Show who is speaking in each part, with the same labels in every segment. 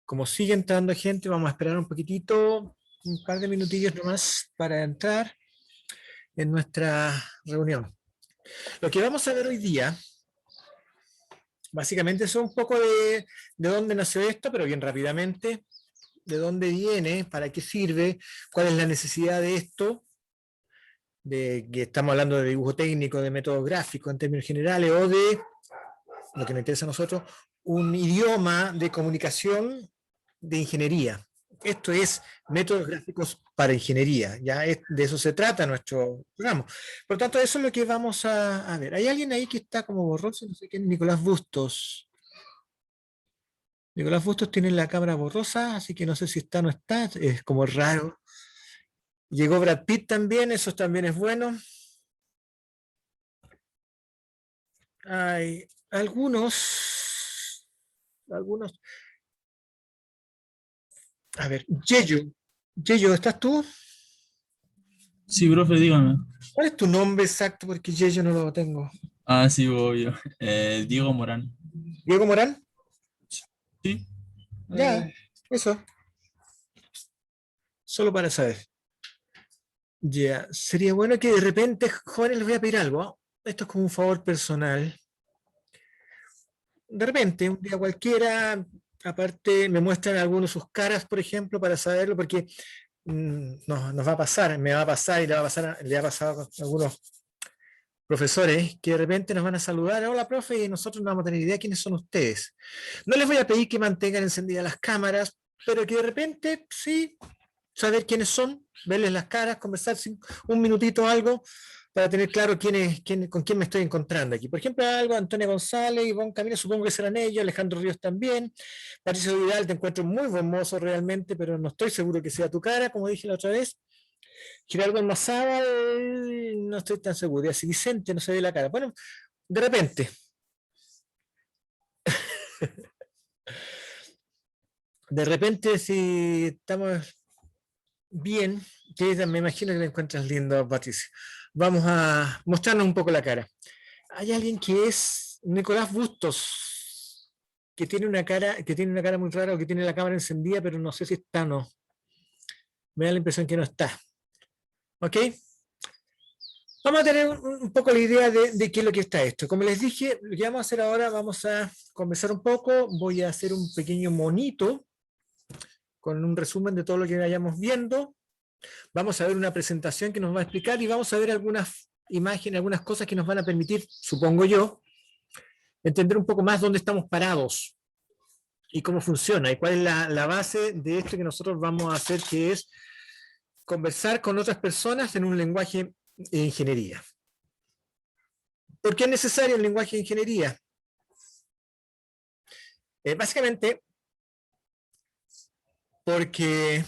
Speaker 1: Como sigue entrando gente, vamos a esperar un poquitito, un par de minutillos nomás para entrar en nuestra reunión. Lo que vamos a ver hoy día, básicamente es un poco de dónde nació esto, pero bien rápidamente, de dónde viene, para qué sirve, cuál es la necesidad de esto, de que estamos hablando de dibujo técnico, de método gráfico en términos generales, o de lo que nos interesa a nosotros, un idioma de comunicación de ingeniería. Esto es métodos gráficos para ingeniería, ya de eso se trata nuestro programa. Por lo tanto, eso es lo que vamos a ver. Hay alguien ahí que está como borroso, no sé quién, Nicolás Bustos. Nicolás Bustos tiene la cámara borrosa, así que no sé si está o no está, es como raro. Llegó Brad Pitt también, eso también es bueno. Hay algunos, a ver, Yeyo, ¿estás tú?
Speaker 2: Sí, profe, dígame.
Speaker 1: ¿Cuál es tu nombre exacto? Porque Yeyo no lo tengo.
Speaker 2: Ah, sí, obvio. Diego Morán.
Speaker 1: ¿Diego Morán?
Speaker 2: Sí.
Speaker 1: Ya,
Speaker 2: eh,
Speaker 1: eso, solo para saber. Ya, sería bueno que de repente, jóvenes, les voy a pedir algo, ¿ah? Esto es como un favor personal. De repente, un día cualquiera, aparte, me muestran algunos de sus caras, por ejemplo, para saberlo, porque nos va a pasar, me va a pasar y le ha pasado a algunos profesores que de repente nos van a saludar, hola profe, y nosotros no vamos a tener idea quiénes son ustedes. No les voy a pedir que mantengan encendidas las cámaras, pero que de repente sí saber quiénes son, verles las caras, conversar un minutito o algo para tener claro con quién me estoy encontrando aquí. Por ejemplo, algo, Antonio González, Ivonne Camilo, supongo que serán ellos, Alejandro Ríos también, Patricio Vidal, te encuentro muy buen mozo realmente, pero no estoy seguro que sea tu cara, como dije la otra vez. Giraldo Almazábal, no estoy tan seguro. Y así Vicente, no se ve la cara. Bueno, de repente, si estamos bien, que me imagino que me encuentras lindo, Patricio. Vamos a mostrarnos un poco la cara. Hay alguien que es Nicolás Bustos, que tiene una cara muy rara o que tiene la cámara encendida, pero no sé si está o no. Me da la impresión que no está. ¿Ok? Vamos a tener un poco la idea de qué es lo que está esto. Como les dije, lo que vamos a hacer ahora, vamos a conversar un poco. Voy a hacer un pequeño monito con un resumen de todo lo que vayamos viendo. Vamos a ver una presentación que nos va a explicar y vamos a ver algunas imágenes, algunas cosas que nos van a permitir, supongo yo, entender un poco más dónde estamos parados y cómo funciona y cuál es la base de esto que nosotros vamos a hacer, que es conversar con otras personas en un lenguaje de ingeniería. ¿Por qué es necesario el lenguaje de ingeniería? Básicamente porque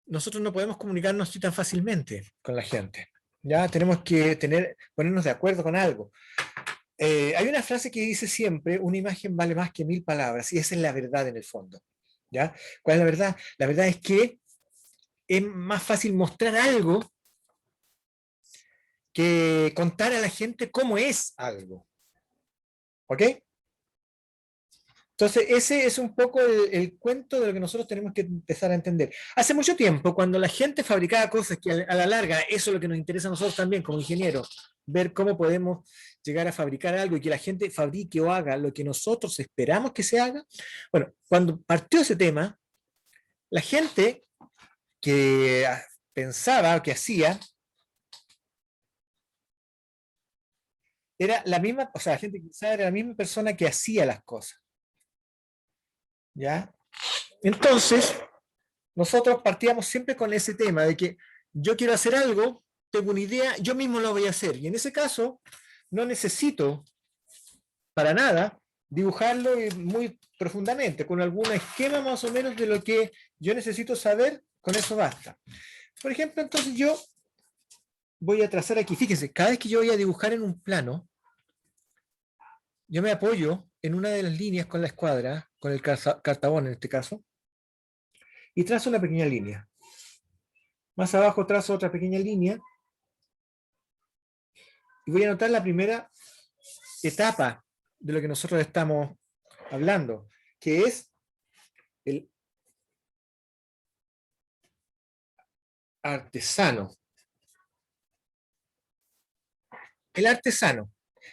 Speaker 1: nosotros no podemos comunicarnos así tan fácilmente con la gente. Ya tenemos que ponernos de acuerdo con algo. Hay una frase que dice siempre, una imagen vale más que 1000 palabras, y esa es la verdad en el fondo. ¿Ya? ¿Cuál es la verdad? La verdad es que es más fácil mostrar algo que contar a la gente cómo es algo. ¿Ok? Entonces, ese es un poco el cuento de lo que nosotros tenemos que empezar a entender. Hace mucho tiempo, cuando la gente fabricaba cosas que a la larga, eso es lo que nos interesa a nosotros también como ingenieros, ver cómo podemos llegar a fabricar algo y que la gente fabrique o haga lo que nosotros esperamos que se haga. Bueno, cuando partió ese tema, la gente que pensaba o que hacía era la misma, o sea, la gente que pensaba era la misma persona que hacía las cosas. ¿Ya? Entonces, nosotros partíamos siempre con ese tema de que yo quiero hacer algo, tengo una idea, yo mismo lo voy a hacer. Y en ese caso, no necesito para nada dibujarlo muy profundamente, con algún esquema más o menos de lo que yo necesito saber, con eso basta. Por ejemplo, entonces yo voy a trazar aquí, fíjense, cada vez que yo voy a dibujar en un plano, yo me apoyo en una de las líneas con la escuadra, con el cartabón en este caso, y trazo una pequeña línea. Más abajo trazo otra pequeña línea y voy a anotar la primera etapa de lo que nosotros estamos hablando, que es el artesano. El artesano.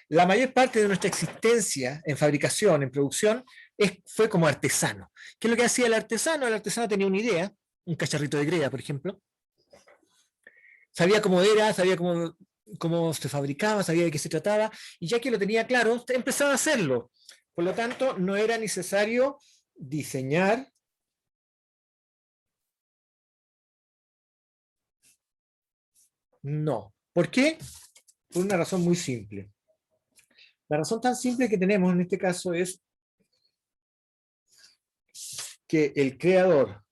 Speaker 1: La mayor parte de nuestra existencia en fabricación, en producción, fue como artesano. ¿Qué es lo que hacía el artesano? El artesano tenía una idea, un cacharrito de greda, por ejemplo. Sabía cómo era, sabía cómo se fabricaba, sabía de qué se trataba, y ya que lo tenía claro, empezaba a hacerlo. Por lo tanto, no era necesario diseñar no. ¿Por qué? Por una razón muy simple. La razón tan simple que tenemos en este caso es que el creador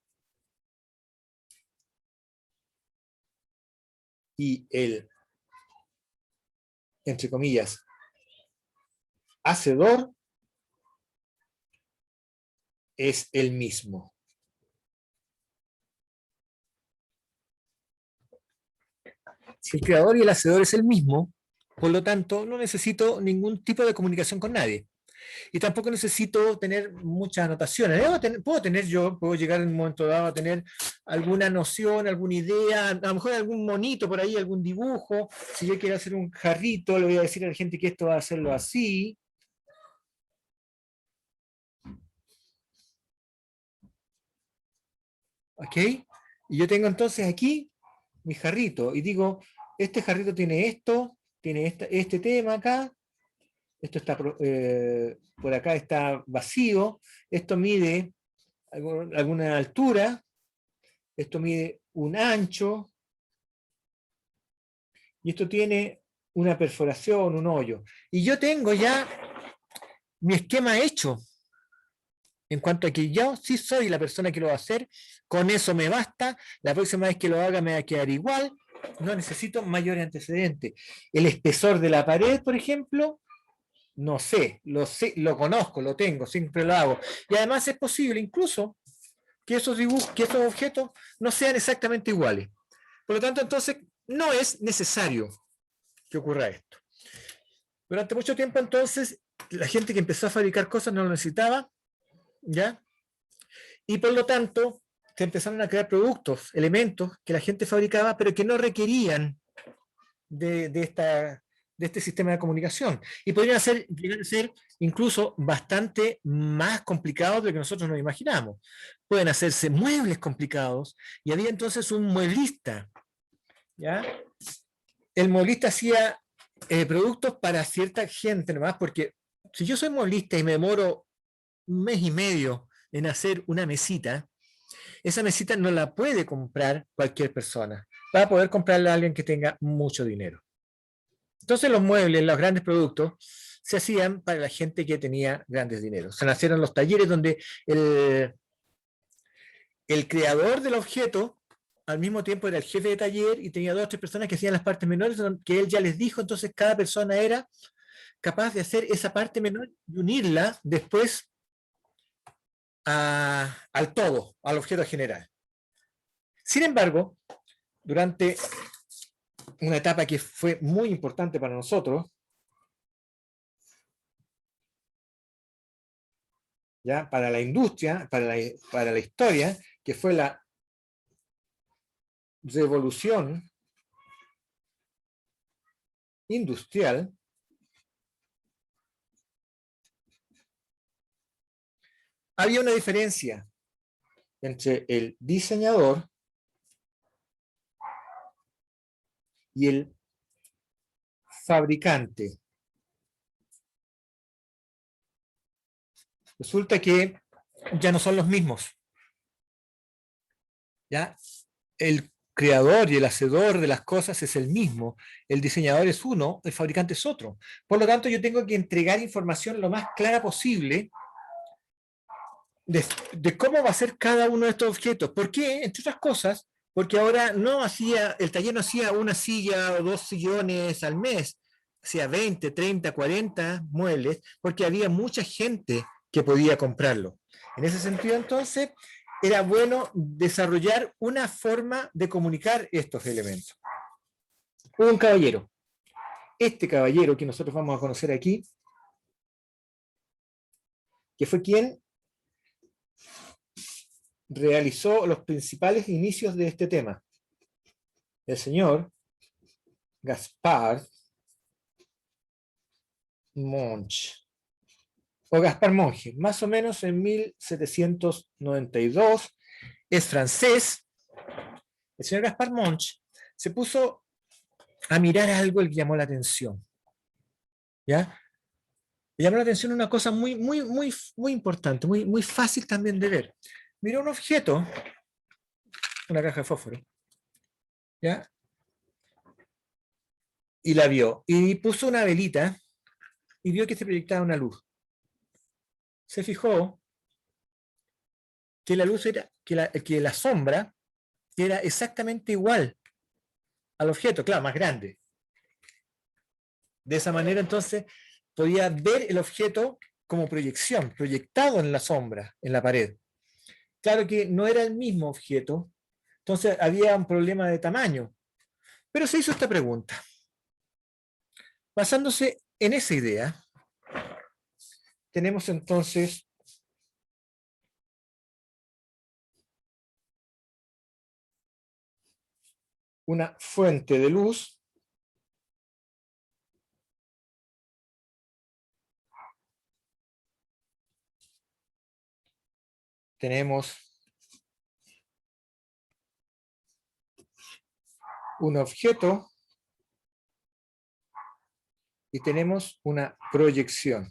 Speaker 1: y el, entre comillas, hacedor es el mismo. Si el creador y el hacedor es el mismo, por lo tanto, no necesito ningún tipo de comunicación con nadie. Y tampoco necesito tener muchas anotaciones. Puedo llegar en un momento dado a tener alguna noción, alguna idea, a lo mejor algún monito por ahí, algún dibujo. Si yo quiero hacer un jarrito, le voy a decir a la gente que esto va a hacerlo así. ¿Ok? Y yo tengo entonces aquí mi jarrito y digo, este jarrito tiene esto, tiene este tema acá, esto está por acá está vacío, esto mide alguna altura, esto mide un ancho, y esto tiene una perforación, un hoyo. Y yo tengo ya mi esquema hecho, en cuanto a que yo sí soy la persona que lo va a hacer, con eso me basta, la próxima vez que lo haga me va a quedar igual, no necesito mayores antecedentes. El espesor de la pared, por ejemplo, no sé, lo conozco, lo tengo, siempre lo hago. Y además es posible incluso que esos dibujos, que esos objetos no sean exactamente iguales. Por lo tanto, entonces, no es necesario que ocurra esto. Durante mucho tiempo, entonces, la gente que empezó a fabricar cosas no lo necesitaba, ¿ya? Y por lo tanto, se empezaron a crear productos, elementos que la gente fabricaba, pero que no requerían de este sistema de comunicación. Y podrían llegar a ser incluso bastante más complicados de lo que nosotros nos imaginamos. Pueden hacerse muebles complicados, y había entonces un mueblista, ¿ya? El mueblista hacía productos para cierta gente nomás, porque si yo soy mueblista y me demoro un mes y medio en hacer una mesita, esa mesita no la puede comprar cualquier persona. Va a poder comprarla a alguien que tenga mucho dinero. Entonces los muebles, los grandes productos, se hacían para la gente que tenía grandes dineros. Se nacieron los talleres donde el creador del objeto al mismo tiempo era el jefe de taller y tenía 2 o 3 personas que hacían las partes menores que él ya les dijo, entonces cada persona era capaz de hacer esa parte menor y unirla después al todo, al objeto general. Sin embargo, durante una etapa que fue muy importante para nosotros, ¿ya? Para la industria, para la historia, que fue la revolución industrial, había una diferencia entre el diseñador y el fabricante. Resulta que ya no son los mismos. ¿Ya? El creador y el hacedor de las cosas es el mismo. El diseñador es uno, el fabricante es otro. Por lo tanto, yo tengo que entregar información lo más clara posible de cómo va a ser cada uno de estos objetos. ¿Por qué? Entre otras cosas, porque ahora el taller no hacía una silla o 2 sillones al mes, hacía 20, 30, 40 muebles, porque había mucha gente que podía comprarlo. En ese sentido, entonces, era bueno desarrollar una forma de comunicar estos elementos. Hubo un caballero. Este caballero que nosotros vamos a conocer aquí, que fue quien realizó los principales inicios de este tema. El señor Gaspar Monge, o Gaspar Monge, más o menos en 1792, es francés. El señor Gaspar Monge se puso a mirar algo que llamó la atención. ¿Ya? Le llamó la atención una cosa muy importante, muy fácil también de ver. Miró un objeto, una caja de fósforo, ¿ya? Y la vio. Y puso una velita y vio que se proyectaba una luz. Se fijó que la luz era, que la sombra era exactamente igual al objeto, claro, más grande. De esa manera, entonces, podía ver el objeto como proyección, proyectado en la sombra, en la pared. Claro que no era el mismo objeto, entonces había un problema de tamaño. Pero se hizo esta pregunta. Basándose en esa idea, tenemos entonces una fuente de luz tenemos un objeto y tenemos una proyección.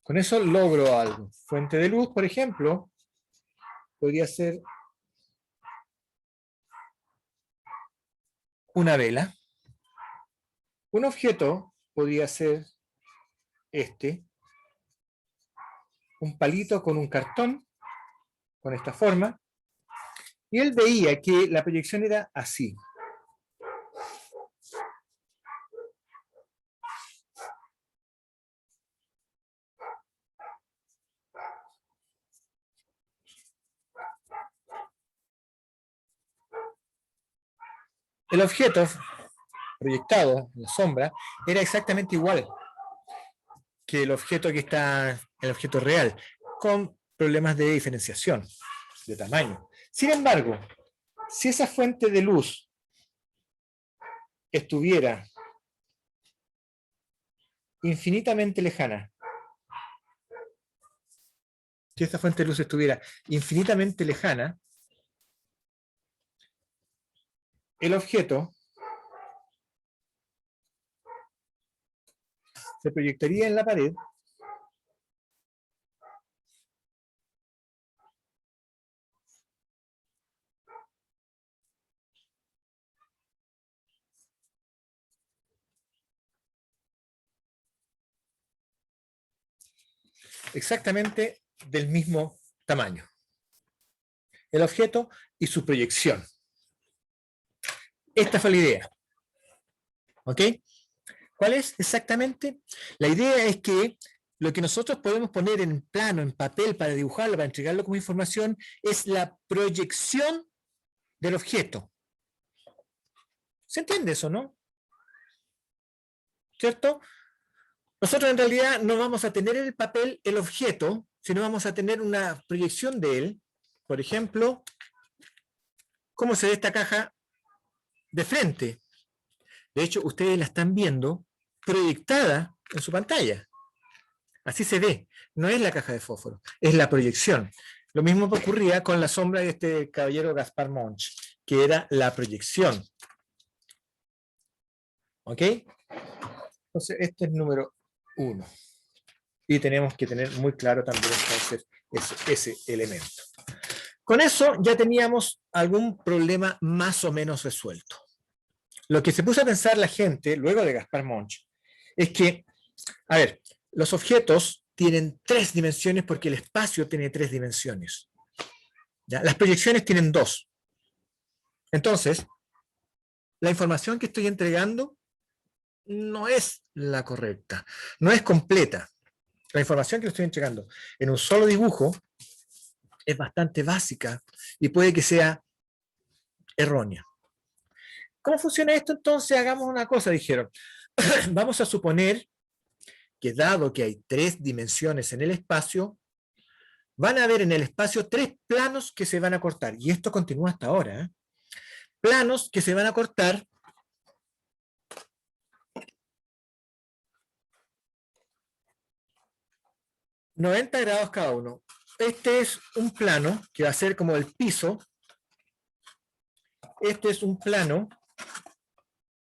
Speaker 1: Con eso logro algo. Fuente de luz, por ejemplo, podría ser una vela. Un objeto podría ser este, un palito con un cartón, con esta forma, y él veía que la proyección era así. El objeto proyectado en la sombra era exactamente igual que el objeto que está, el objeto real, con problemas de diferenciación, de tamaño. Sin embargo, si esa fuente de luz estuviera infinitamente lejana, si esta fuente de luz estuviera infinitamente lejana, el objeto se proyectaría en la pared exactamente del mismo tamaño. El objeto y su proyección. Esta fue la idea. ¿Ok? ¿Cuál es exactamente? La idea es que lo que nosotros podemos poner en plano, en papel, para dibujarlo, para entregarlo como información, es la proyección del objeto. ¿Se entiende eso, no? ¿Cierto? Nosotros en realidad no vamos a tener en el papel el objeto, sino vamos a tener una proyección de él. Por ejemplo, ¿cómo se ve esta caja de frente? De hecho, ustedes la están viendo proyectada en su pantalla. Así se ve. No es la caja de fósforo, es la proyección. Lo mismo ocurría con la sombra de este caballero Gaspar Monge, que era la proyección. ¿Ok? Entonces, este es número 1. Y tenemos que tener muy claro también entonces ese elemento. Con eso ya teníamos algún problema más o menos resuelto. Lo que se puso a pensar la gente, luego de Gaspar Monge, es que, a ver, los objetos tienen 3 dimensiones porque el espacio tiene 3 dimensiones. ¿Ya? Las proyecciones tienen 2. Entonces, la información que estoy entregando no es la correcta, no es completa. La información que le estoy entregando en un solo dibujo es bastante básica y puede que sea errónea. ¿Cómo funciona esto? Entonces hagamos una cosa, dijeron. Vamos a suponer que dado que hay 3 dimensiones en el espacio, van a haber en el espacio 3 planos que se van a cortar. Y esto continúa hasta ahora, ¿eh? Planos que se van a cortar ...90 grados cada uno. Este es un plano que va a ser como el piso. Este es un plano.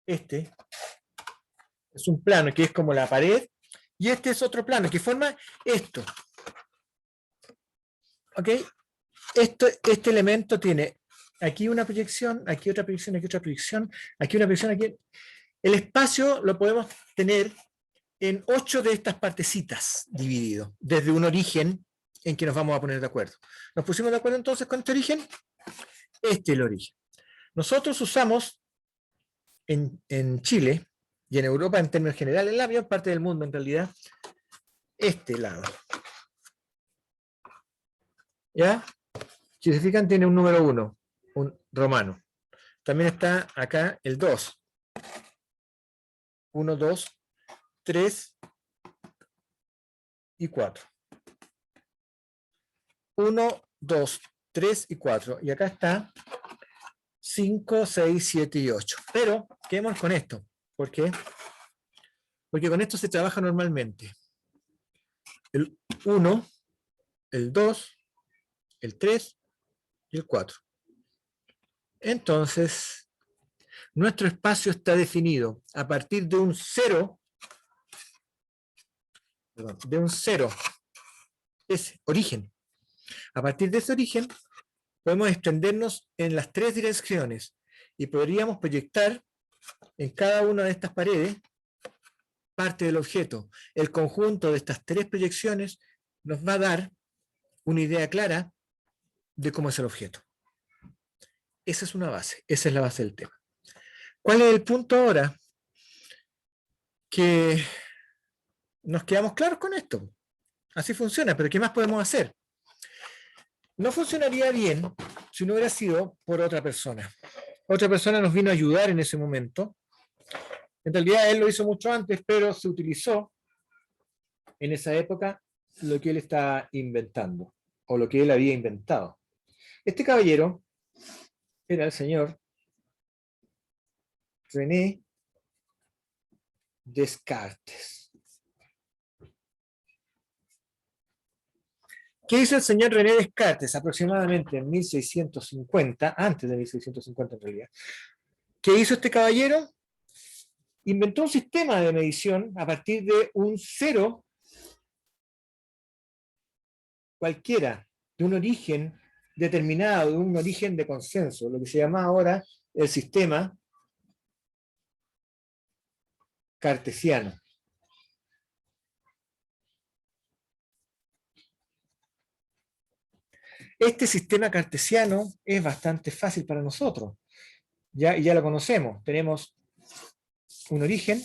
Speaker 1: Este es un plano que es como la pared. Y este es otro plano que forma esto. ¿Ok? Este elemento tiene aquí una proyección, aquí otra proyección, aquí otra proyección, aquí una proyección, aquí. El espacio lo podemos tener en 8 de estas partecitas dividido, desde un origen en que nos vamos a poner de acuerdo. ¿Nos pusimos de acuerdo entonces con este origen? Este es el origen. Nosotros usamos en Chile y en Europa en términos generales, en la mayor parte del mundo en realidad, este lado. ¿Ya? Si se fijan, tiene un número 1, un romano. También está acá el 2. 1, 2, 3 y 4. 1, 2, 3 y 4. Y acá está 5, 6, 7 y 8. Pero quedémonos con esto. ¿Por qué? Porque con esto se trabaja normalmente. El 1, el 2, el 3 y el 4. Entonces, nuestro espacio está definido a partir de un 0, ese origen. A partir de ese origen, podemos extendernos en las 3 direcciones y podríamos proyectar en cada una de estas paredes parte del objeto. El conjunto de estas 3 proyecciones nos va a dar una idea clara de cómo es el objeto. Esa es una base, esa es la base del tema. ¿Cuál es el punto ahora? Que nos quedamos claros con esto. Así funciona, pero ¿qué más podemos hacer? No funcionaría bien si no hubiera sido por otra persona. Otra persona nos vino a ayudar en ese momento. En realidad él lo hizo mucho antes, pero se utilizó en esa época lo que él estaba inventando, o lo que él había inventado. Este caballero era el señor René Descartes. ¿Qué hizo el señor René Descartes aproximadamente en 1650, antes de 1650 en realidad? ¿Qué hizo este caballero? Inventó un sistema de medición a partir de un 0 cualquiera, de un origen determinado, de un origen de consenso, lo que se llama ahora el sistema cartesiano. Este sistema cartesiano es bastante fácil para nosotros, ya lo conocemos. Tenemos un origen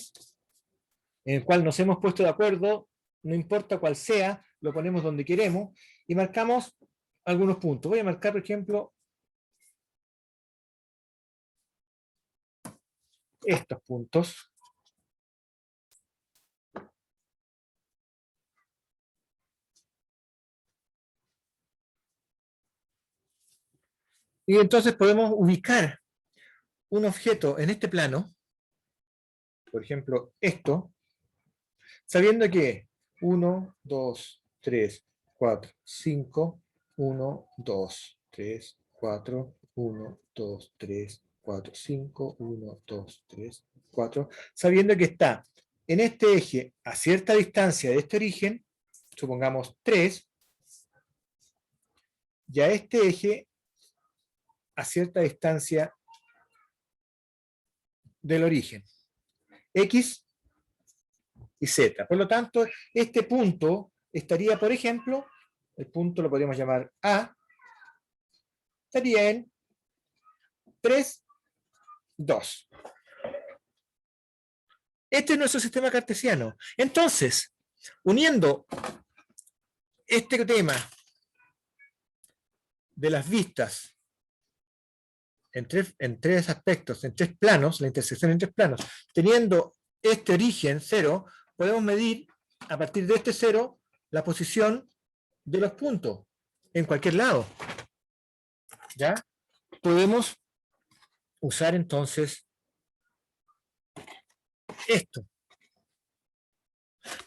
Speaker 1: en el cual nos hemos puesto de acuerdo, no importa cuál sea, lo ponemos donde queremos y marcamos algunos puntos. Voy a marcar, por ejemplo, estos puntos. Y entonces podemos ubicar un objeto en este plano, por ejemplo, esto, sabiendo que 1, 2, 3, 4, 5, 1, 2, 3, 4, 1, 2, 3, 4, 5, 1, 2, 3, 4, sabiendo que está en este eje a cierta distancia de este origen, supongamos 3, y a este eje a cierta distancia del origen, X y Z. Por lo tanto, este punto estaría, por ejemplo, el punto lo podríamos llamar A, estaría en 3, 2. Este es nuestro sistema cartesiano. Entonces, uniendo este tema de las vistas en tres aspectos, en 3 planos, la intersección en 3 planos, teniendo este origen 0, podemos medir a partir de este 0 la posición de los puntos. en cualquier lado. ¿Ya? Podemos usar entonces esto.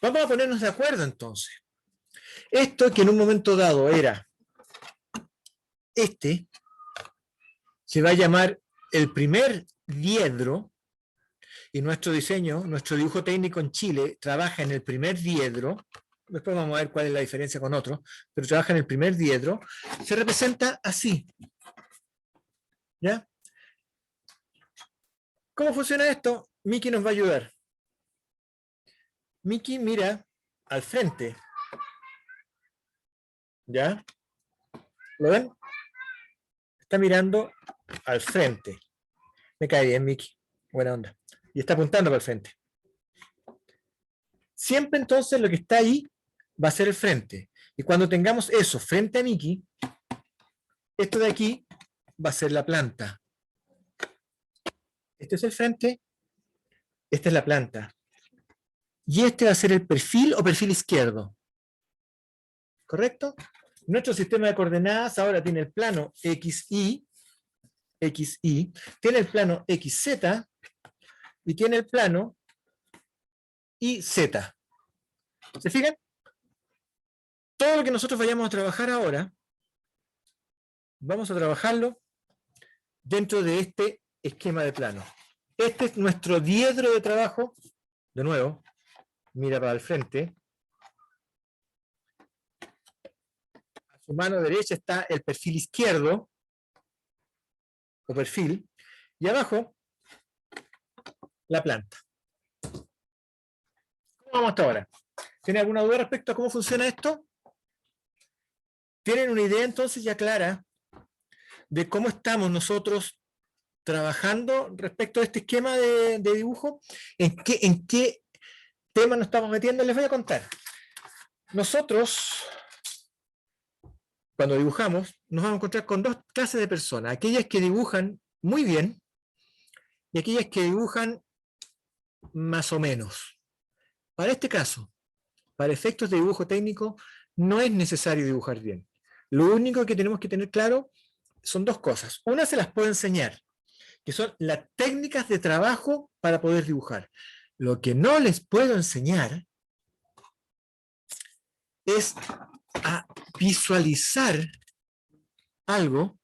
Speaker 1: Vamos a ponernos de acuerdo entonces. Esto que en un momento dado era este, se va a llamar el primer diedro, y nuestro diseño, nuestro dibujo técnico en Chile trabaja en el primer diedro. Después vamos a ver cuál es la diferencia con otros, pero trabaja en el primer diedro. Se representa así. ¿Ya? ¿Cómo funciona esto? Miki nos va a ayudar. Miki mira al frente. ¿Ya? ¿Lo ven? Está mirando al frente. Me cae bien, Miki. Buena onda. Y está apuntando para el frente. Siempre entonces lo que está ahí va a ser el frente. Y cuando tengamos eso frente a Miki, esto de aquí va a ser la planta. Este es el frente, esta es la planta. Y este va a ser el perfil o perfil izquierdo. ¿Correcto? Nuestro sistema de coordenadas ahora tiene el plano XY, tiene el plano XZ y tiene el plano YZ. ¿Se fijan? Todo lo que nosotros vayamos a trabajar ahora, vamos a trabajarlo dentro de este esquema de plano. Este es nuestro diedro de trabajo. De nuevo, mira para el frente. A su mano derecha está el perfil izquierdo, o perfil, y abajo, la planta. ¿Cómo vamos hasta ahora? ¿Tiene alguna duda respecto a cómo funciona esto? ¿Tienen una idea entonces ya clara de cómo estamos nosotros trabajando respecto a este esquema de dibujo? ¿En qué tema nos estamos metiendo? Les voy a contar. Nosotros, cuando dibujamos, nos vamos a encontrar con dos clases de personas. Aquellas que dibujan muy bien y aquellas que dibujan más o menos. Para este caso, para efectos de dibujo técnico, no es necesario dibujar bien. Lo único que tenemos que tener claro son dos cosas. Una se las puedo enseñar, que son las técnicas de trabajo para poder dibujar. Lo que no les puedo enseñar es a visualizar algo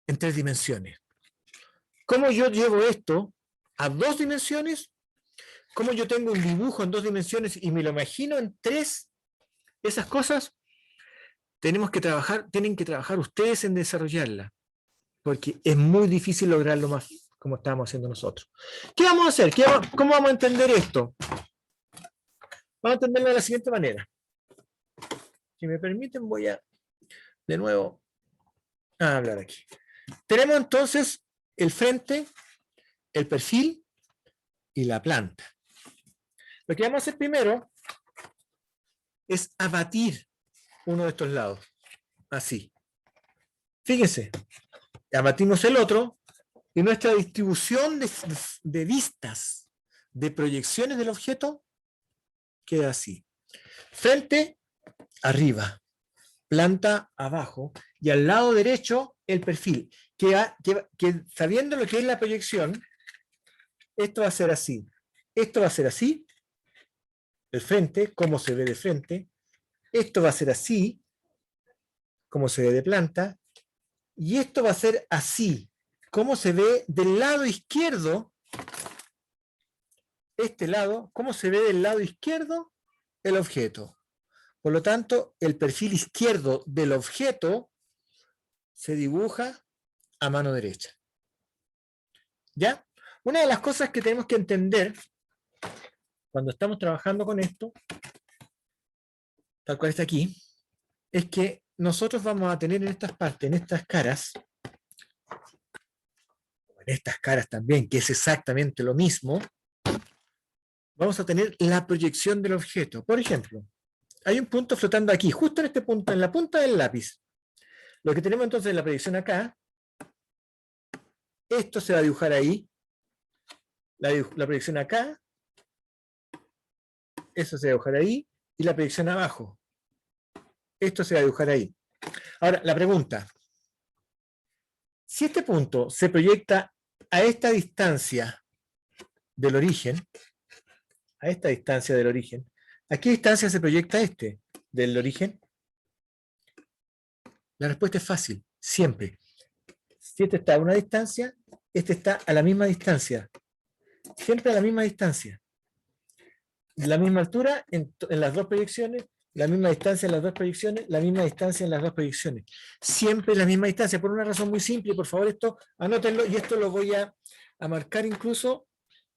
Speaker 1: en 3 dimensiones. ¿Cómo yo llevo esto a 2 dimensiones? ¿Cómo yo tengo un dibujo en 2 dimensiones y me lo imagino en 3? Esas cosas tienen que trabajar ustedes en desarrollarla, porque es muy difícil lograrlo más como estamos haciendo nosotros. ¿Qué vamos a hacer? ¿Cómo vamos a entender esto? Vamos a entenderlo de la siguiente manera. Si me permiten, voy a de nuevo a hablar aquí. Tenemos entonces el frente, el perfil y la planta. Lo que vamos a hacer primero es abatir uno de estos lados, así. Fíjense, abatimos el otro y nuestra distribución de vistas, de proyecciones del objeto, queda así. Frente, arriba, planta, abajo, y al lado derecho, el perfil. Que sabiendo lo que es la proyección, esto va a ser así. Esto va a ser así, el frente, cómo se ve de frente. Esto va a ser así, cómo se ve de planta. Y esto va a ser así, cómo se ve del lado izquierdo, este lado, cómo se ve del lado izquierdo el objeto. Por lo tanto, el perfil izquierdo del objeto se dibuja a mano derecha. ¿Ya? Una de las cosas que tenemos que entender cuando estamos trabajando con esto, tal cual está aquí, es que nosotros vamos a tener en estas partes, en estas caras, en estas caras también, que es exactamente lo mismo, vamos a tener la proyección del objeto. Por ejemplo, hay un punto flotando aquí, justo en este punto, en la punta del lápiz. Lo que tenemos entonces es la proyección acá. Esto se va a dibujar ahí. La proyección acá. Eso se va a dibujar ahí. Y la proyección abajo. Esto se va a dibujar ahí. Ahora, la pregunta. Si este punto se proyecta a esta distancia del origen, ¿a qué distancia se proyecta este del origen? La respuesta es fácil, siempre. Si este está a una distancia, este está a la misma distancia. Siempre a la misma distancia. La misma altura en las dos proyecciones, la misma distancia en las dos proyecciones, la misma distancia en las dos proyecciones. Siempre la misma distancia, por una razón muy simple. Por favor, esto anótenlo, y esto lo voy a marcar incluso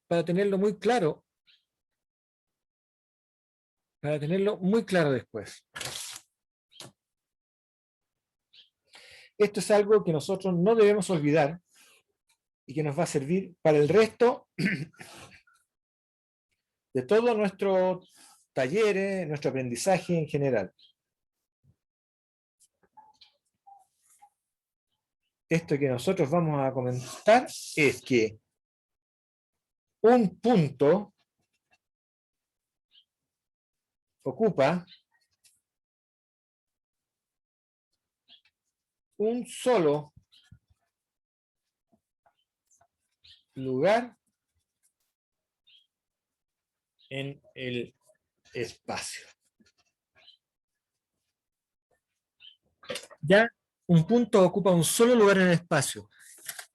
Speaker 1: para tenerlo muy claro. Para tenerlo muy claro después. Esto es algo que nosotros no debemos olvidar y que nos va a servir para el resto de todo nuestro taller, nuestro aprendizaje en general. Esto que nosotros vamos a comentar es que un punto ocupa un solo lugar en el espacio. Ya, un punto ocupa un solo lugar en el espacio.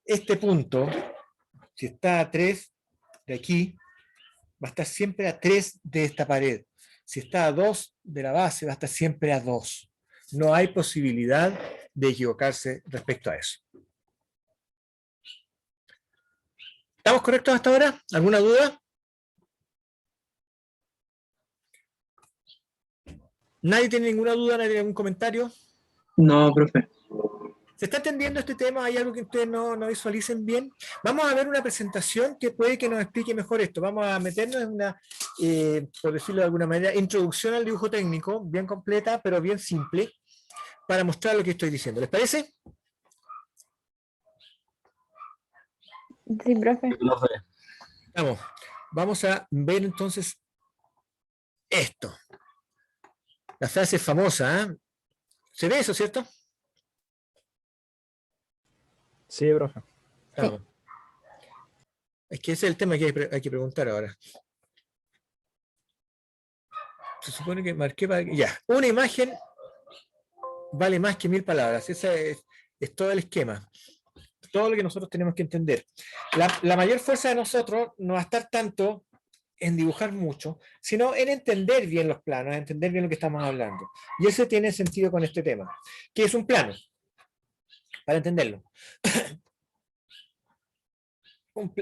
Speaker 1: Este punto, si está a 3 de aquí, va a estar siempre a 3 de esta pared. Si está a 2 de la base, va a estar siempre a 2. No hay posibilidad de equivocarse respecto a eso. ¿Estamos correctos hasta ahora? ¿Alguna duda? ¿Nadie tiene ninguna duda? ¿Nadie tiene algún comentario?
Speaker 3: No, profe.
Speaker 1: ¿Se está entendiendo este tema? ¿Hay algo que ustedes no visualicen bien? Vamos a ver una presentación que puede que nos explique mejor esto. Vamos a meternos en una, por decirlo de alguna manera, introducción al dibujo técnico, bien completa, pero bien simple, para mostrar lo que estoy diciendo. ¿Les parece?
Speaker 4: Sí, profe.
Speaker 1: Vamos a ver entonces esto. La frase es famosa, ¿eh? ¿Se ve eso, cierto?
Speaker 5: Sí, profe.
Speaker 1: Vamos. Es que ese es el tema que hay que preguntar ahora. Se supone que marqué para... Ya, una imagen vale más que 1000 palabras. Ese es todo el esquema. Todo lo que nosotros tenemos que entender. La mayor fuerza de nosotros no va a estar tanto en dibujar mucho, sino en entender bien los planos, en entender bien lo que estamos hablando. Y eso tiene sentido con este tema. ¿Qué es un plano? Para entenderlo.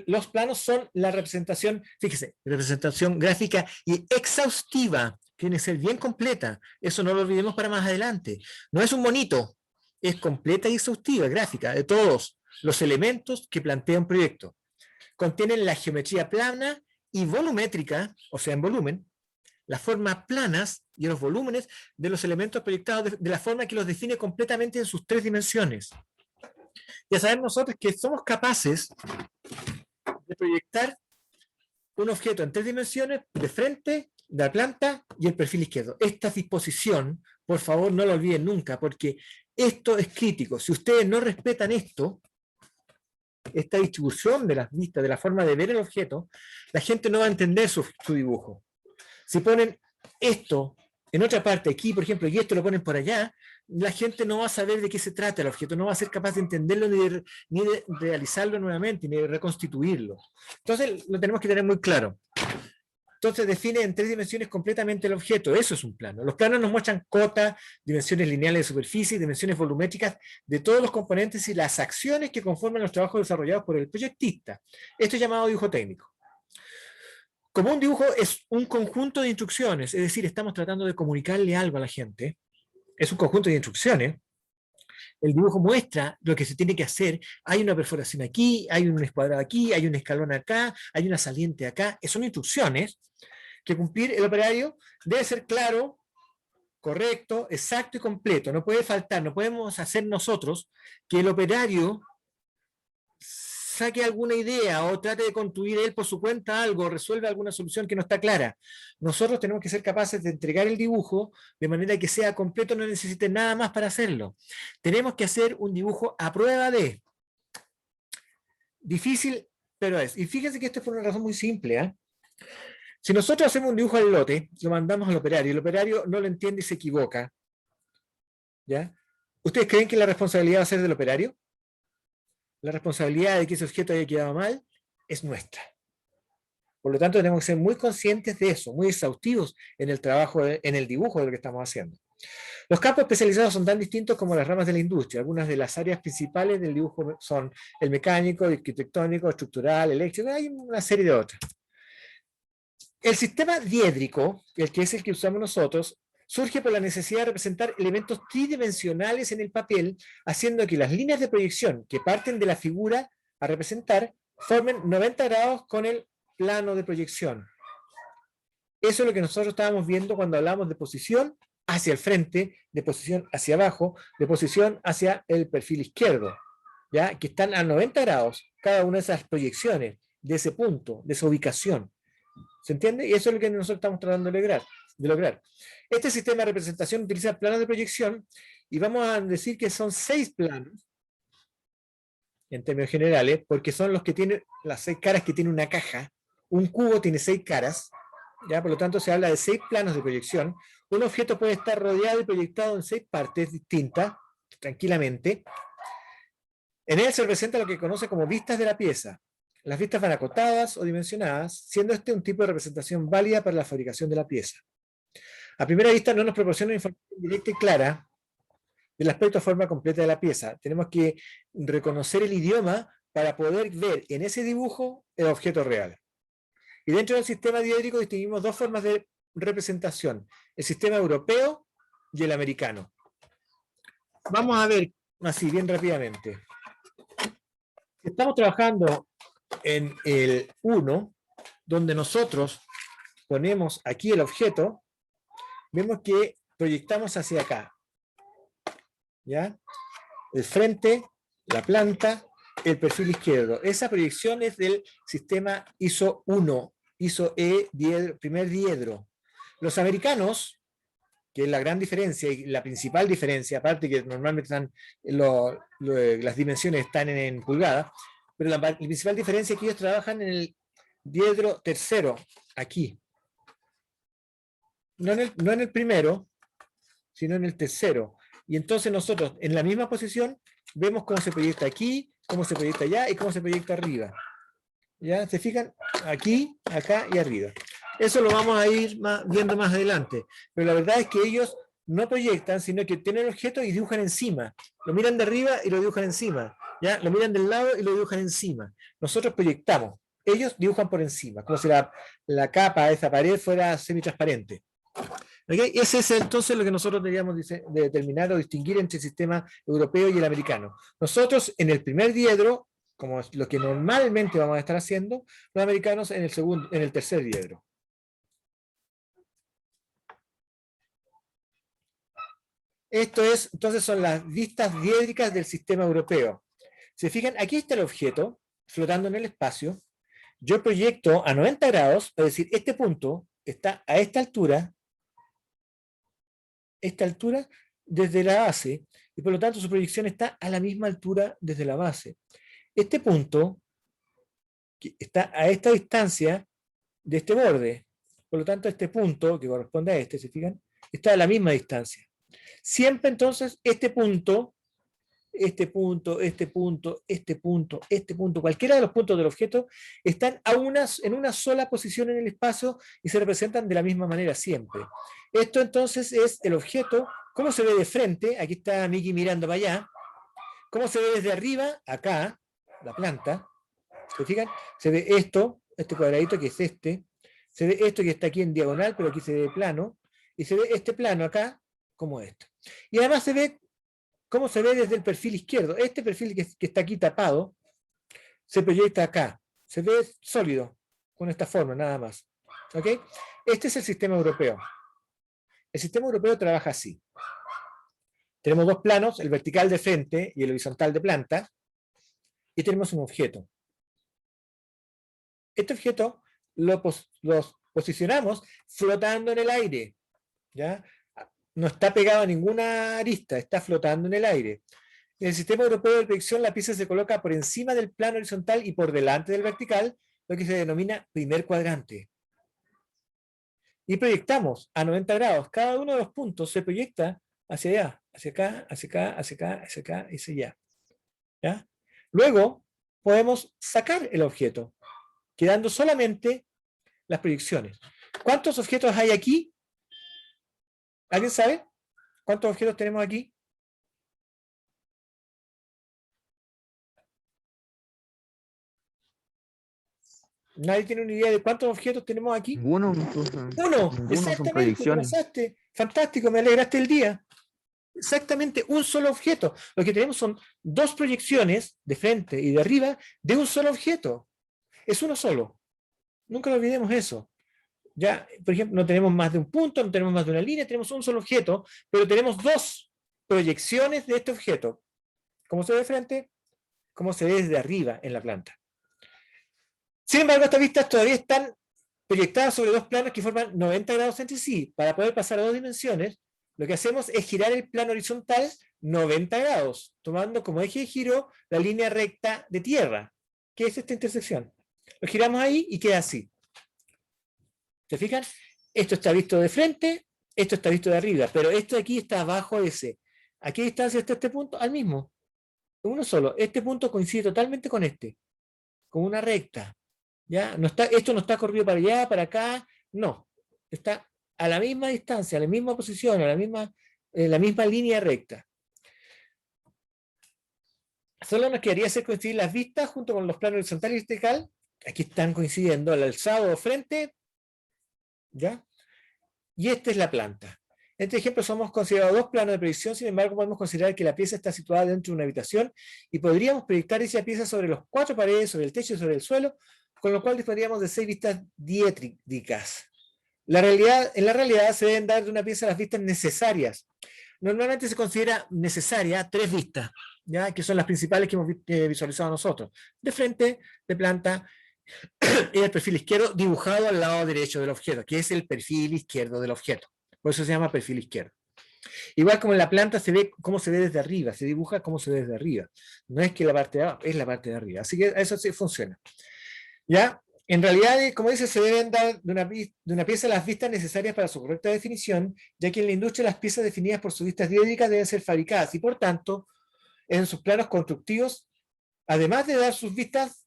Speaker 1: Los planos son la representación, fíjese, representación gráfica y exhaustiva. Tiene que ser bien completa. Eso no lo olvidemos para más adelante. No es un monito, es completa y exhaustiva, gráfica, de todos los elementos que plantea un proyecto. Contienen la geometría plana y volumétrica, o sea, en volumen, las formas planas y los volúmenes de los elementos proyectados de la forma que los define completamente en sus 3 dimensiones. Ya sabemos nosotros que somos capaces de proyectar un objeto en 3 dimensiones de frente, de la planta y el perfil izquierdo. Esta disposición, por favor, no la olviden nunca, porque esto es crítico. Si ustedes no respetan esto, esta distribución de las vistas, de la forma de ver el objeto, la gente no va a entender su dibujo. Si ponen esto en otra parte, aquí, por ejemplo, y esto lo ponen por allá, la gente no va a saber de qué se trata el objeto, no va a ser capaz de entenderlo ni de realizarlo nuevamente, ni de reconstituirlo. Entonces, lo tenemos que tener muy claro. Entonces, define en 3 dimensiones completamente el objeto. Eso es un plano. Los planos nos muestran cotas, dimensiones lineales de superficie, dimensiones volumétricas de todos los componentes y las acciones que conforman los trabajos desarrollados por el proyectista. Esto es llamado dibujo técnico. Como un dibujo es un conjunto de instrucciones, es decir, estamos tratando de comunicarle algo a la gente, es un conjunto de instrucciones. El dibujo muestra lo que se tiene que hacer. Hay una perforación aquí, hay un escuadrado aquí, hay un escalón acá, hay una saliente acá. Son instrucciones que cumplir el operario debe ser claro, correcto, exacto y completo. No puede faltar, no podemos hacer nosotros que el operario saque alguna idea o trate de construir él por su cuenta algo, resuelve alguna solución que no está clara. Nosotros tenemos que ser capaces de entregar el dibujo de manera que sea completo, no necesite nada más para hacerlo. Tenemos que hacer un dibujo a prueba de. Difícil, pero es. Y fíjense que esto es por una razón muy simple, ¿eh? Si nosotros hacemos un dibujo al lote, lo mandamos al operario, y el operario no lo entiende y se equivoca, ¿ya? ¿Ustedes creen que la responsabilidad va a ser del operario? La responsabilidad de que ese objeto haya quedado mal es nuestra. Por lo tanto, tenemos que ser muy conscientes de eso, muy exhaustivos en el trabajo, en el dibujo de lo que estamos haciendo. Los campos especializados son tan distintos como las ramas de la industria. Algunas de las áreas principales del dibujo son el mecánico, el arquitectónico, estructural, eléctrico, hay una serie de otras. El sistema diédrico, el que es el que usamos nosotros, surge por la necesidad de representar elementos tridimensionales en el papel, haciendo que las líneas de proyección que parten de la figura a representar formen 90 grados con el plano de proyección. Eso es lo que nosotros estábamos viendo cuando hablamos de posición hacia el frente, de posición hacia abajo, de posición hacia el perfil izquierdo, ¿ya? Que están a 90 grados cada una de esas proyecciones, de ese punto, de esa ubicación. ¿Se entiende? Y eso es lo que nosotros estamos tratando de lograr. Este sistema de representación utiliza planos de proyección y vamos a decir que son 6 planos, en términos generales, porque son los que tienen las 6 caras que tiene una caja. Un cubo tiene 6 caras, ¿ya? Por lo tanto se habla de 6 planos de proyección. Un objeto puede estar rodeado y proyectado en 6 partes distintas, tranquilamente. En él se representa lo que se conoce como vistas de la pieza. Las vistas van acotadas o dimensionadas, siendo este un tipo de representación válida para la fabricación de la pieza. A primera vista no nos proporciona información directa y clara del aspecto o forma completa de la pieza. Tenemos que reconocer el idioma para poder ver en ese dibujo el objeto real. Y dentro del sistema diédrico distinguimos 2 formas de representación: el sistema europeo y el americano. Vamos a ver así, bien rápidamente. Si estamos trabajando en el 1, donde nosotros ponemos aquí el objeto, vemos que proyectamos hacia acá, ¿ya? El frente, la planta, el perfil izquierdo. Esa proyección es del sistema ISO 1, ISO E, primer diedro. Los americanos, que es la gran diferencia y la principal diferencia, aparte que normalmente están las dimensiones están en pulgadas, pero la principal diferencia es que ellos trabajan en el diedro tercero, aquí. No en el primero, sino en el tercero. Y entonces nosotros, en la misma posición, vemos cómo se proyecta aquí, cómo se proyecta allá y cómo se proyecta arriba. ¿Ya? ¿Se fijan? Aquí, acá y arriba. Eso lo vamos a ir viendo más adelante. Pero la verdad es que ellos no proyectan, sino que tienen el objeto y dibujan encima. Lo miran de arriba y lo dibujan encima. ¿Ya? Lo miran del lado y lo dibujan encima. Nosotros proyectamos. Ellos dibujan por encima, como si la capa de esa pared fuera semitransparente. ¿Okay? Ese es entonces lo que nosotros deberíamos de determinar o distinguir entre el sistema europeo y el americano. Nosotros en el primer diedro, como es lo que normalmente vamos a estar haciendo, los americanos en el tercer diedro. Esto es, entonces son las vistas diédricas del sistema europeo. Se fijan, aquí está el objeto flotando en el espacio. Yo proyecto a 90 grados, es decir, este punto está a esta altura desde la base, y por lo tanto su proyección está a la misma altura desde la base. Este punto que está a esta distancia de este borde, por lo tanto este punto, que corresponde a este, ¿se fijan? Está a la misma distancia. Siempre entonces este punto, cualquiera de los puntos del objeto están en una sola posición en el espacio y se representan de la misma manera siempre. Esto entonces es el objeto. ¿Cómo se ve de frente? Aquí está Miki mirando para allá. ¿Cómo se ve desde arriba? Acá, la planta. ¿Se fijan? Se ve esto, este cuadradito que es este. Se ve esto que está aquí en diagonal, pero aquí se ve plano. Y se ve este plano acá, como esto. Y además se ve cómo se ve desde el perfil izquierdo. Este perfil que está aquí tapado, se proyecta acá. Se ve sólido, con esta forma, nada más. ¿Ok? Este es el sistema europeo. El sistema europeo trabaja así. Tenemos 2 planos, el vertical de frente y el horizontal de planta, y tenemos un objeto. este objeto los posicionamos flotando en el aire, ¿ya? No está pegado a ninguna arista, está flotando en el aire. En el sistema europeo de proyección, la pieza se coloca por encima del plano horizontal y por delante del vertical, lo que se denomina primer cuadrante. Y proyectamos a 90 grados. Cada uno de los puntos se proyecta hacia allá, hacia acá, hacia acá, hacia acá, hacia acá y hacia allá. ¿Ya? Luego podemos sacar el objeto, quedando solamente las proyecciones. ¿Cuántos objetos hay aquí? ¿Alguien sabe? ¿Cuántos objetos tenemos aquí? ¿Nadie tiene una idea de cuántos objetos tenemos aquí?
Speaker 3: Ninguno, profe.
Speaker 1: Uno,
Speaker 3: Ninguno, son
Speaker 1: exactamente, te
Speaker 3: proyecciones.
Speaker 1: pasaste. Fantástico, me alegraste el día. Exactamente un solo objeto. Lo que tenemos son dos proyecciones de frente y de arriba de un solo objeto. Es uno solo. Nunca olvidemos eso. Ya, por ejemplo, no tenemos más de un punto, no tenemos más de una línea, tenemos un solo objeto, pero tenemos dos proyecciones de este objeto. ¿Cómo se ve de frente? ¿Cómo se ve desde arriba en la planta? Sin embargo, estas vistas todavía están proyectadas sobre dos planos que forman 90 grados entre sí. Para poder pasar a dos dimensiones, lo que hacemos es girar el plano horizontal 90 grados, tomando como eje de giro la línea recta de tierra, que es esta intersección. Lo giramos ahí y queda así. ¿Se fijan? Esto está visto de frente, esto está visto de arriba, pero esto de aquí está abajo ese. ¿A qué distancia está este punto? Al mismo. Uno solo. Este punto coincide totalmente con este, con una recta. ¿Ya? No está, esto no está corrido para allá, para acá, no. Está a la misma distancia, a la misma posición, a la misma línea recta. Solo nos quedaría hacer coincidir las vistas junto con los planos horizontal y vertical. Aquí están coincidiendo el alzado o frente, ¿ya? Y esta es la planta. En este ejemplo hemos considerado dos planos de proyección, sin embargo podemos considerar que la pieza está situada dentro de una habitación y podríamos proyectar esa pieza sobre las cuatro paredes, sobre el techo y sobre el suelo, con lo cual disponíamos de 6 vistas diétricas. En la realidad se deben dar de una pieza las vistas necesarias. Normalmente se considera necesaria 3 vistas, ¿ya? Que son las principales que hemos visualizado nosotros. De frente, de planta y el perfil izquierdo dibujado al lado derecho del objeto, que es el perfil izquierdo del objeto. Por eso se llama perfil izquierdo. Igual como en la planta se ve cómo se ve desde arriba, se dibuja cómo se ve desde arriba. No es que la parte de abajo, es la parte de arriba. Así que eso sí funciona. ¿Ya? En realidad, como dice, se deben dar de una pieza las vistas necesarias para su correcta definición, ya que en la industria las piezas definidas por sus vistas diédricas deben ser fabricadas y, por tanto, en sus planos constructivos, además de dar sus vistas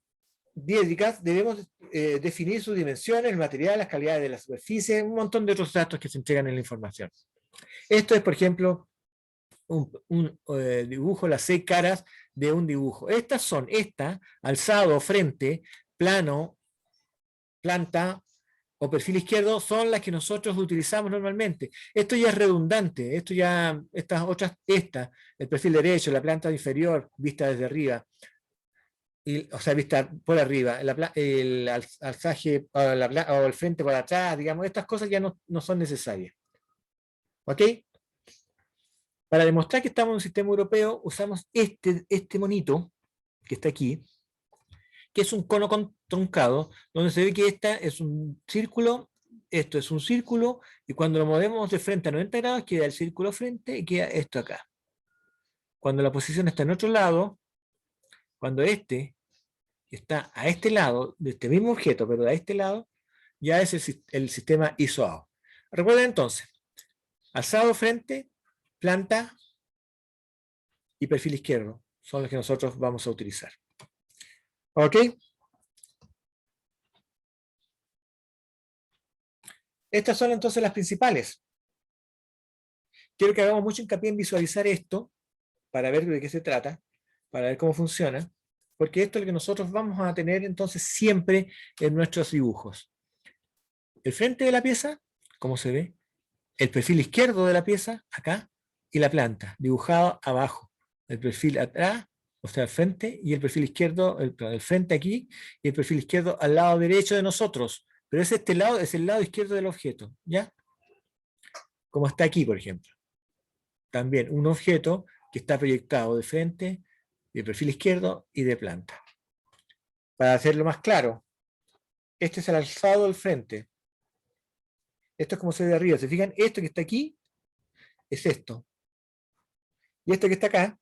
Speaker 1: diédricas, debemos definir sus dimensiones, el material, las calidades de la superficie, un montón de otros datos que se entregan en la información. Esto es, por ejemplo, un dibujo, las 6 caras de un dibujo. Estas son, alzado, frente, plano, planta o perfil izquierdo, son las que nosotros utilizamos normalmente. Esto ya es redundante, el perfil derecho, la planta inferior, vista desde arriba, o sea, vista por arriba, el alzaje o el frente por atrás, digamos, estas cosas ya no son necesarias. ¿Ok? Para demostrar que estamos en un sistema europeo, usamos este monito, que está aquí, que es un cono truncado, donde se ve que esta es un círculo, esto es un círculo, y cuando lo movemos de frente a 90 grados, queda el círculo frente y queda esto acá. Cuando la posición está en otro lado, cuando este está a este lado, de este mismo objeto, pero a este lado, ya es el sistema ISOAO. Recuerden entonces, alzado frente, planta y perfil izquierdo son los que nosotros vamos a utilizar. ¿Ok? Estas son entonces las principales. Quiero que hagamos mucho hincapié en visualizar esto para ver de qué se trata, para ver cómo funciona, porque esto es lo que nosotros vamos a tener entonces siempre en nuestros dibujos. El frente de la pieza, ¿cómo se ve? El perfil izquierdo de la pieza, acá, y la planta, dibujado abajo. El perfil atrás, o sea, el frente, y el perfil izquierdo, el frente aquí, y el perfil izquierdo al lado derecho de nosotros. Pero este lado es el lado izquierdo del objeto, ¿ya? Como está aquí, por ejemplo. También un objeto que está proyectado de frente, de perfil izquierdo y de planta. Para hacerlo más claro, Este es el alzado del frente. Esto es como se ve de arriba. ¿Se fijan? Esto que está aquí es esto. Y esto que está acá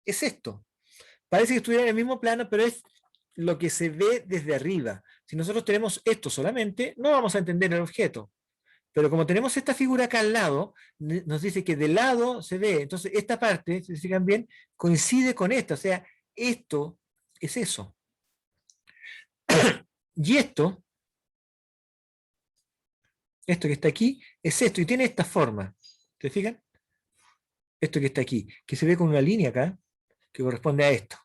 Speaker 1: es esto. Parece que estuviera en el mismo plano, pero es lo que se ve desde arriba. Si nosotros tenemos esto solamente, no vamos a entender el objeto. Pero como tenemos esta figura acá al lado, nos dice que de lado se ve. Entonces, esta parte, si se fijan bien, coincide con esta. O sea, esto es eso. Y esto que está aquí, es esto. Y tiene esta forma. ¿Se fijan? Esto que está aquí, que se ve con una línea acá, que corresponde a esto.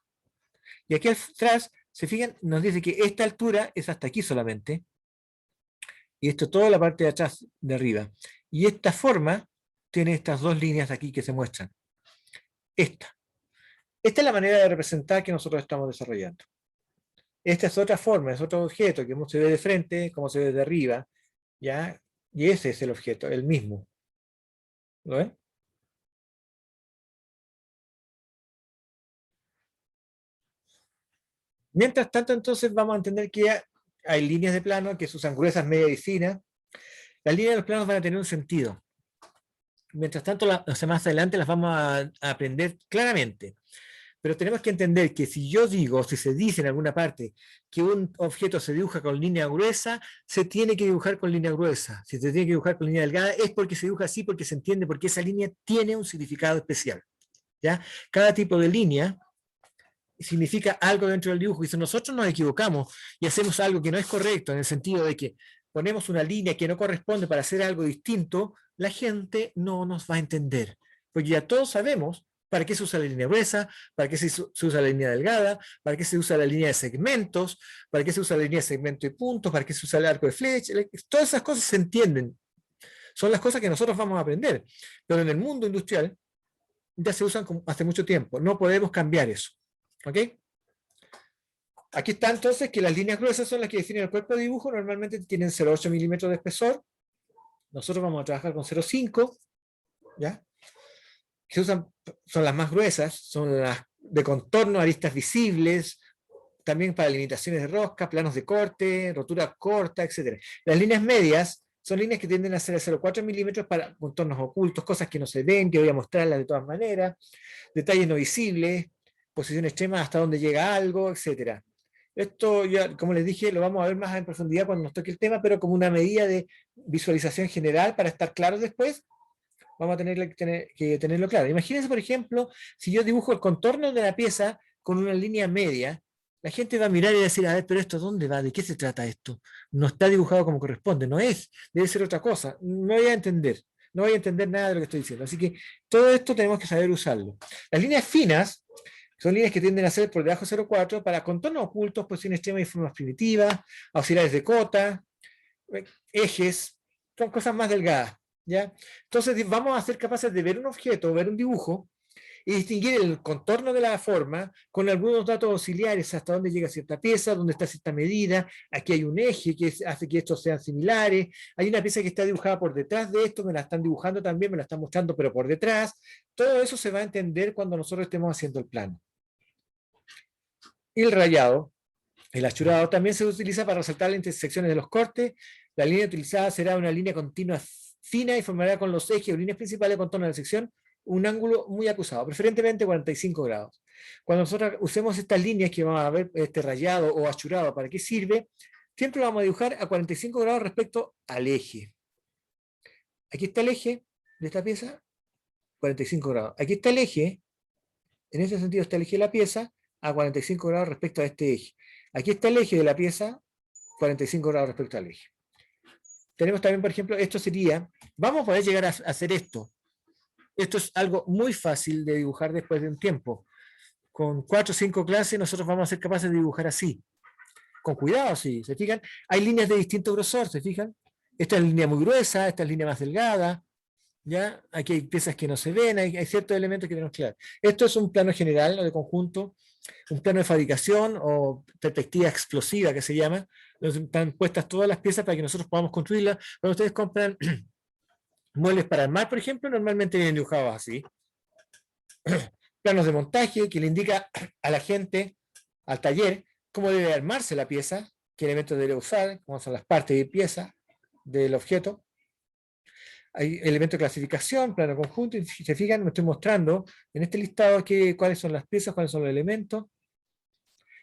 Speaker 1: Y aquí atrás, se fijan, nos dice que esta altura es hasta aquí solamente. Y esto toda la parte de atrás, de arriba. Y esta forma tiene estas dos líneas aquí que se muestran. Esta. Esta es la manera de representar que nosotros estamos desarrollando. Esta es otra forma, es otro objeto, que se ve de frente, como se ve de arriba, ¿ya? Y ese es el objeto, el mismo. ¿Lo ven? Mientras tanto, entonces, vamos a entender que hay líneas de plano que se usan gruesas, medias y finas. Las líneas de los planos van a tener un sentido. Mientras tanto, más adelante las vamos a aprender claramente. Pero tenemos que entender que si yo digo, si se dice en alguna parte que un objeto se dibuja con línea gruesa, se tiene que dibujar con línea gruesa. Si se tiene que dibujar con línea delgada, es porque se dibuja así, porque se entiende, porque esa línea tiene un significado especial. ¿Ya? Cada tipo de línea significa algo dentro del dibujo, y si nosotros nos equivocamos y hacemos algo que no es correcto, en el sentido de que ponemos una línea que no corresponde para hacer algo distinto, la gente no nos va a entender, porque ya todos sabemos para qué se usa la línea gruesa, para qué se usa la línea delgada, para qué se usa la línea de segmentos, para qué se usa la línea de segmento y puntos, para qué se usa el arco de flecha. Todas esas cosas se entienden, son las cosas que nosotros vamos a aprender, pero en el mundo industrial ya se usan hace mucho tiempo, no podemos cambiar eso. ¿Ok? Aquí está entonces que las líneas gruesas son las que definen el cuerpo de dibujo, normalmente tienen 0,8 milímetros de espesor. Nosotros vamos a trabajar con 0,5, ¿ya? Que usan, son las más gruesas, son las de contorno, aristas visibles, también para limitaciones de rosca, planos de corte, rotura corta, etc. Las líneas medias son líneas que tienden a ser de 0,4 milímetros para contornos ocultos, cosas que no se ven, que voy a mostrarlas de todas maneras, detalles no visibles, posición extrema hasta donde llega algo, etc. Esto, ya, como les dije, lo vamos a ver más en profundidad cuando nos toque el tema, pero como una medida de visualización general para estar claros después, vamos a tener que tenerlo claro. Imagínense, por ejemplo, si yo dibujo el contorno de la pieza con una línea media, la gente va a mirar y decir, a ver, pero esto ¿dónde va? ¿De qué se trata esto? No está dibujado como corresponde, no es, debe ser otra cosa. No voy a entender, no voy a entender nada de lo que estoy diciendo. Así que todo esto tenemos que saber usarlo. Las líneas finas son líneas que tienden a ser por debajo de 0,4 para contornos ocultos, posiciones extremas y formas primitivas, auxiliares de cota, ejes, son cosas más delgadas. ¿Ya? Entonces vamos a ser capaces de ver un objeto, ver un dibujo, y distinguir el contorno de la forma con algunos datos auxiliares, hasta dónde llega cierta pieza, dónde está cierta medida, aquí hay un eje que hace que estos sean similares, hay una pieza que está dibujada por detrás de esto, me la están dibujando también, me la están mostrando, pero por detrás. Todo eso se va a entender cuando nosotros estemos haciendo el plano. Y el rayado, el achurado, también se utiliza para resaltar las intersecciones de los cortes. La línea utilizada será una línea continua fina y formará con los ejes o líneas principales de contorno de la sección un ángulo muy acusado, preferentemente 45 grados. Cuando nosotros usemos estas líneas que vamos a ver, este rayado o achurado, ¿para qué sirve? Siempre lo vamos a dibujar a 45 grados respecto al eje. Aquí está el eje de esta pieza, 45 grados. Aquí está el eje, en ese sentido está el eje de la pieza, a 45 grados respecto a este eje. Aquí está el eje de la pieza, 45 grados respecto al eje. Tenemos también, por ejemplo, esto sería, vamos a poder llegar a hacer esto. Esto es algo muy fácil de dibujar después de un tiempo. Con 4 o 5 clases nosotros vamos a ser capaces de dibujar así. Con cuidado, sí. ¿Se fijan? Hay líneas de distinto grosor, ¿se fijan? Esta es la línea muy gruesa, esta es la línea más delgada. ¿Ya? Aquí hay piezas que no se ven, hay ciertos elementos que tenemos que ver. Esto es un plano general, o de conjunto, un plano de fabricación o perspectiva explosiva que se llama. Están puestas todas las piezas para que nosotros podamos construirlas. Cuando ustedes compran muebles para armar, por ejemplo, normalmente vienen dibujados así. Planos de montaje que le indica a la gente, al taller, cómo debe armarse la pieza, qué elementos debería usar, cómo son las partes y piezas del objeto. Hay elementos de clasificación, plano conjunto, y si se fijan, me estoy mostrando en este listado cuáles son las piezas, cuáles son los elementos.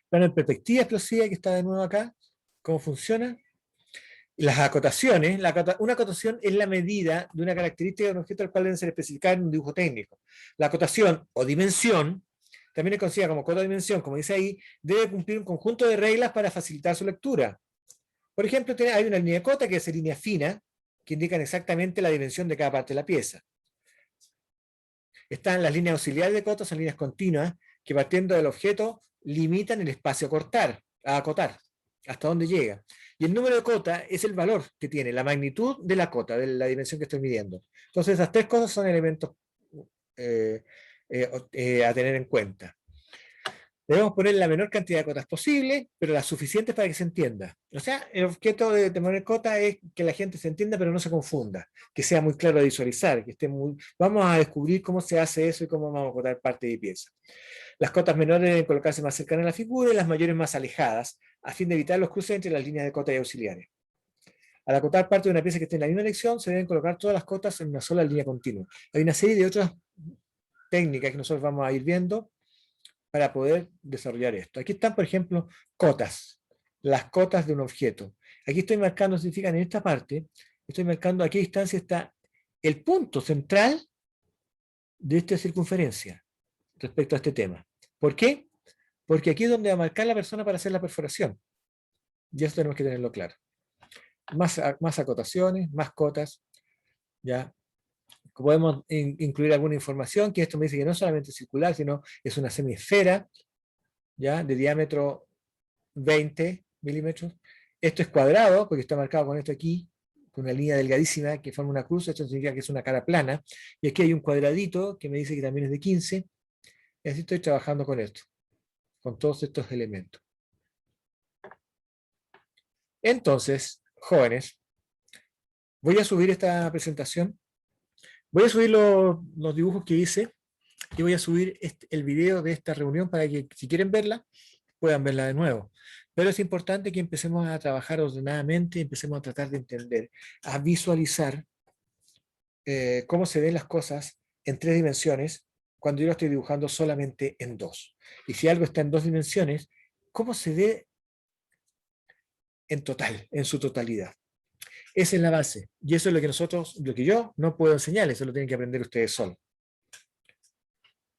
Speaker 1: Plano de perspectiva explosiva, que está de nuevo acá, cómo funciona. Las acotaciones, una acotación es la medida de una característica de un objeto al cual deben ser especificadas en un dibujo técnico. La acotación o dimensión, también es conocida como cota de dimensión, como dice ahí, debe cumplir un conjunto de reglas para facilitar su lectura. Por ejemplo, hay una línea de cota que es línea fina, que indican exactamente la dimensión de cada parte de la pieza. Están las líneas auxiliares de cota, son líneas continuas, que partiendo del objeto limitan el espacio a acotar, hasta dónde llega. Y el número de cota es el valor que tiene, la magnitud de la cota, de la dimensión que estoy midiendo. Entonces, esas tres cosas son elementos a tener en cuenta. Debemos poner la menor cantidad de cotas posible, pero las suficientes para que se entienda. O sea, el objeto de poner cota es que la gente se entienda, pero no se confunda, que sea muy claro de visualizar, que esté muy... Vamos a descubrir cómo se hace eso y cómo vamos a acotar parte de pieza. Las cotas menores deben colocarse más cercanas a la figura y las mayores más alejadas, a fin de evitar los cruces entre las líneas de cota y auxiliares. Al acotar parte de una pieza que esté en la misma dirección, se deben colocar todas las cotas en una sola línea continua. Hay una serie de otras técnicas que nosotros vamos a ir viendo para poder desarrollar esto. Aquí están, por ejemplo, cotas, las cotas de un objeto. Aquí estoy marcando, significan en esta parte, estoy marcando a qué distancia está el punto central de esta circunferencia respecto a este tema. ¿Por qué? Porque aquí es donde va a marcar la persona para hacer la perforación. Y eso tenemos que tenerlo claro. Más acotaciones, más cotas, ¿ya? Podemos incluir alguna información, que esto me dice que no solamente es circular, sino es una semisfera, ¿ya? De diámetro 20 milímetros. Esto es cuadrado, porque está marcado con esto aquí, con una línea delgadísima que forma una cruz. Esto significa que es una cara plana. Y aquí hay un cuadradito que me dice que también es de 15. Y así estoy trabajando con esto, con todos estos elementos. Entonces, jóvenes, voy a subir esta presentación. Voy a subir los dibujos que hice y voy a subir el video de esta reunión para que, si quieren verla, puedan verla de nuevo. Pero es importante que empecemos a trabajar ordenadamente, empecemos a tratar de entender, a visualizar cómo se ven las cosas en 3 dimensiones cuando yo lo estoy dibujando solamente en 2. Y si algo está en 2 dimensiones, ¿cómo se ve en total, en su totalidad? Esa es la base. Y eso es lo que yo no puedo enseñar, eso lo tienen que aprender ustedes solos.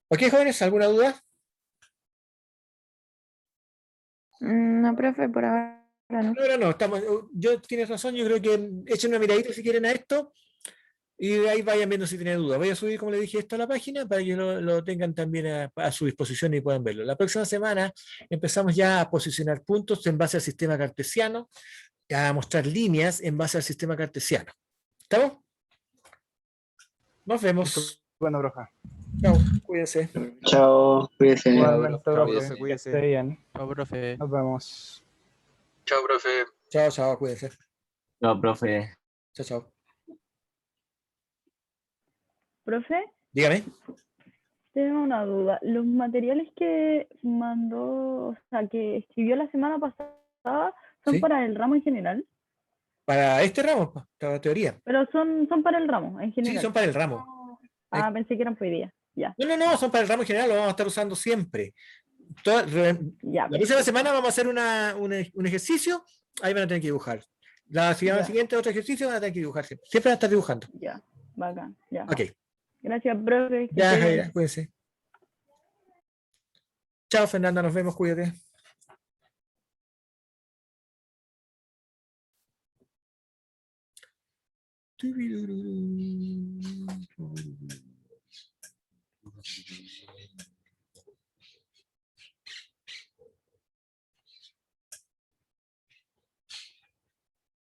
Speaker 1: ¿Ok, jóvenes? ¿Alguna duda?
Speaker 4: No, profe, por ahora no.
Speaker 1: No, tienes razón, yo creo que echen una miradita si quieren a esto y de ahí vayan viendo si tienen dudas. Voy a subir, como les dije, esto a la página para que lo tengan también a su disposición y puedan verlo. La próxima semana empezamos ya a posicionar puntos en base al sistema cartesiano, a mostrar líneas en base al sistema cartesiano. ¿Estamos? Nos vemos.
Speaker 5: Bueno, profe.
Speaker 1: Chao, cuídense.
Speaker 3: Chao, cuídese.
Speaker 5: Igualmente,
Speaker 6: Chao,
Speaker 5: profe.
Speaker 6: profe,
Speaker 5: Que
Speaker 6: cuídese.
Speaker 5: esté bien.
Speaker 6: Chao, profe.
Speaker 5: Nos vemos.
Speaker 6: Chao, profe.
Speaker 1: Chao, cuídense.
Speaker 3: No, profe.
Speaker 1: Chao.
Speaker 4: Profe,
Speaker 1: Dígame.
Speaker 4: tengo una duda. Los materiales que mandó, o sea, que escribió la semana pasada, ¿son
Speaker 1: ¿Sí?
Speaker 4: para el ramo en general?
Speaker 1: Para este ramo, para teoría.
Speaker 4: Pero son para el ramo en
Speaker 1: Sí,
Speaker 4: general.
Speaker 1: son para el ramo.
Speaker 4: Pensé que eran para hoy día. Ya,
Speaker 1: No, son para el ramo en general, lo vamos a estar usando siempre.
Speaker 4: ya.
Speaker 1: La próxima semana vamos a hacer un ejercicio, ahí van a tener que dibujar. La semana
Speaker 4: Ya.
Speaker 1: siguiente otro ejercicio van a tener que dibujar siempre. Siempre van a estar dibujando.
Speaker 4: Ya, bacán, ya.
Speaker 1: Ok,
Speaker 4: Gracias, profe. que
Speaker 1: ya,
Speaker 4: esté bien.
Speaker 1: Jaira, cuídense. Chao, Fernanda, nos vemos, cuídate.